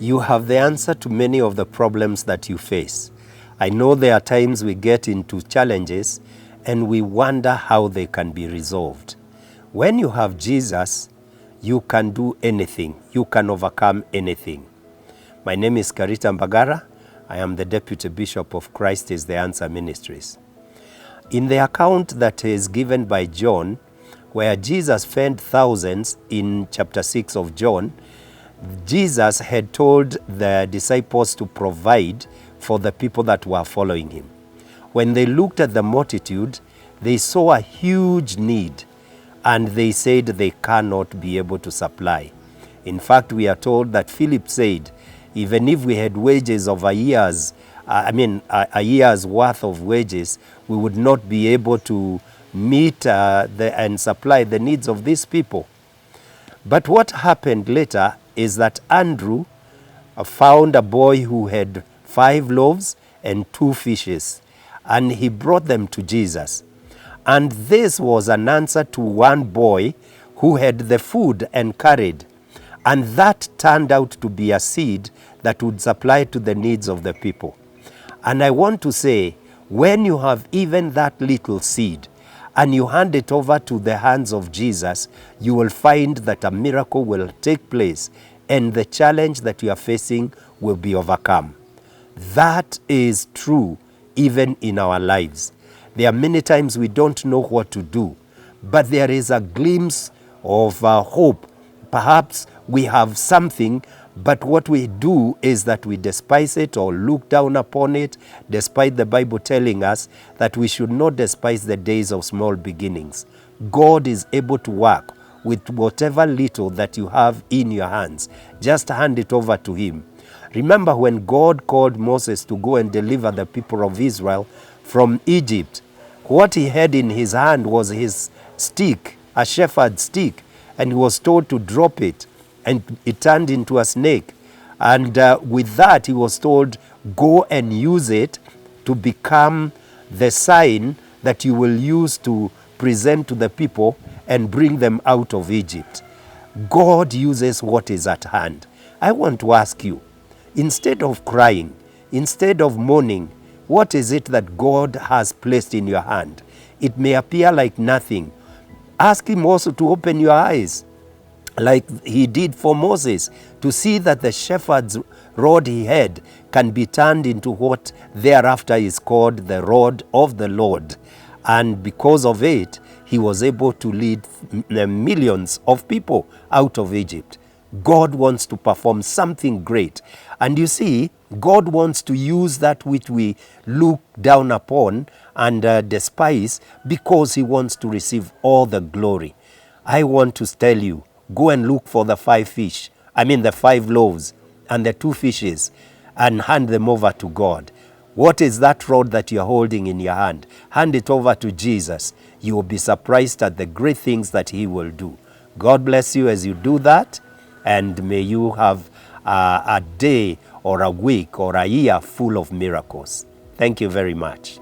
You have the answer to many of the problems that you face. I know there are times we get into challenges and we wonder how they can be resolved. When you have Jesus, you can do anything. You can overcome anything. My name is Karita Mbagara. I am the Deputy Bishop of Christ is the Answer Ministries. In the account that is given by John, where Jesus fed thousands in chapter 6 of John, Jesus had told the disciples to provide for the people that were following him. When they looked at the multitude, they saw a huge need, and they said they cannot be able to supply. In fact, we are told that Philip said, even if we had wages of a year's worth of wages, we would not be able to meet and supply the needs of these people. But what happened later is that Andrew found a boy who had 5 loaves and 2 fishes, and he brought them to Jesus. And this was an answer to one boy who had the food and carried, and that turned out to be a seed that would supply to the needs of the people. And I want to say, when you have even that little seed, and you hand it over to the hands of Jesus, you will find that a miracle will take place and the challenge that you are facing will be overcome. That is true even in our lives. There are many times we don't know what to do, but there is a glimpse of hope. Perhaps we have something, but what we do is that we despise it or look down upon it, despite the Bible telling us that we should not despise the days of small beginnings. God is able to work with whatever little that you have in your hands. Just hand it over to him. Remember when God called Moses to go and deliver the people of Israel from Egypt, what he had in his hand was his stick, a shepherd's stick, and he was told to drop it, and it turned into a snake. And with that, he was told, go and use it to become the sign that you will use to present to the people and bring them out of Egypt. God uses what is at hand. I want to ask you, instead of crying, instead of mourning, what is it that God has placed in your hand? It may appear like nothing. Ask him also to open your eyes, like he did for Moses, to see that the shepherd's rod he had can be turned into what thereafter is called the rod of the Lord. And because of it, he was able to lead millions of people out of Egypt. God wants to perform something great. And you see, God wants to use that which we look down upon and despise, because he wants to receive all the glory. I want to tell you, go and look for the 5 loaves and the 2 fishes, and hand them over to God. What is that rod that you're holding in your hand? Hand it over to Jesus. You will be surprised at the great things that he will do. God bless you as you do that, and may you have a day or a week or a year full of miracles. Thank you very much.